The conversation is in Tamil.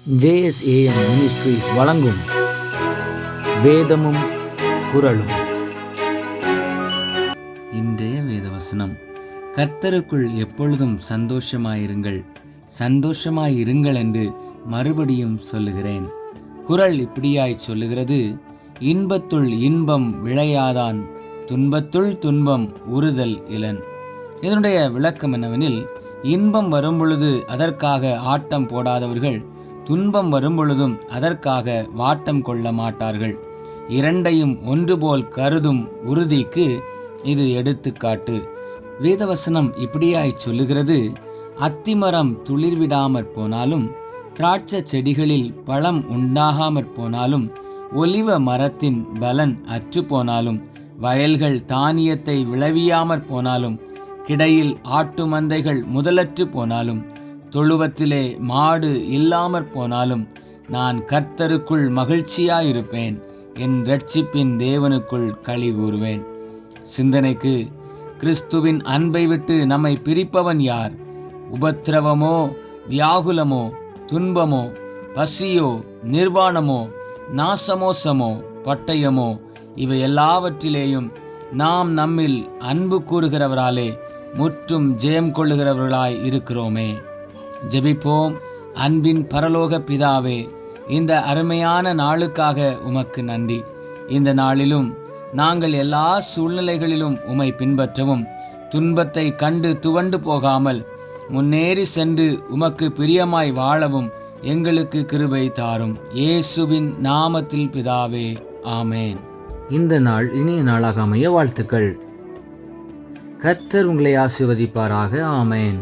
JSAM மினிஸ்ட்ரீஸ் வழங்கும் வேதமும் குறளும். இன்றைய வேதவசனம்: கர்த்தருக்குள் எப்பொழுதும் சந்தோஷமாயிருங்கள், சந்தோஷமாயிருங்கள் என்று மறுபடியும் சொல்லுகிறேன். குறள் இப்படியாய் சொல்லுகிறது: இன்பத்துள் இன்பம் விளையாதான், துன்பத்துள் துன்பம் உறுதல் இலன். இதனுடைய விளக்கம் என்னவெனில், இன்பம் வரும்பொழுது அதற்காக ஆட்டம் போடாதவர்கள் துன்பம் வரும்பொழுதும் அதற்காக வாட்டம் கொள்ள மாட்டார்கள். இரண்டையும் ஒன்றுபோல் கருதும் உறுதிக்கு இது எடுத்துக்காட்டு. வேதவசனம் இப்படியாய் சொல்லுகிறது: அத்திமரம் துளிர்விடாமற் போனாலும், திராட்சை செடிகளில் பழம் உண்டாகாமற் போனாலும், ஒலிவ மரத்தின் பலன் அற்று போனாலும், வயல்கள் தானியத்தை விளைவியாமற் போனாலும், கிடையில் ஆட்டு மந்தைகள் முதலற்று போனாலும், தொழுவத்திலே மாடு இல்லாமற் போனாலும், நான் கர்த்தருக்குள் மகிழ்ச்சியாயிருப்பேன், என் இரட்சிப்பின் தேவனுக்குள் களி கூறுவேன். சிந்தனைக்கு: கிறிஸ்துவின் அன்பை விட்டு நம்மை பிரிப்பவன் யார்? உபத்திரவமோ, வியாகுலமோ, துன்பமோ, பசியோ, நிர்வாணமோ, நாசமோசமோ, பட்டயமோ, இவை எல்லாவற்றிலேயும் நாம் நம்மில் அன்பு கூறுகிறவராலே முற்றும் ஜெயம் கொள்ளுகிறவர்களாய் இருக்கிறோமே. ஜெபிப்போம். அன்பின் பரலோக பிதாவே, இந்த அருமையான நாளுக்காக உமக்கு நன்றி. இந்த நாளிலும் நாங்கள் எல்லா சூழ்நிலைகளிலும் உம்மை பின்பற்றவும், துன்பத்தை கண்டு துவண்டு போகாமல் முன்னேறி சென்று உமக்கு பிரியமாய் வாழவும் எங்களுக்கு கிருபை தாரும். இயேசுவின் நாமத்தில் பிதாவே, ஆமேன். இந்த நாள் இனிய நாளாக அமைய வாழ்த்துக்கள். கர்த்தர் உங்களை ஆசீர்வதிப்பாராக. ஆமேன்.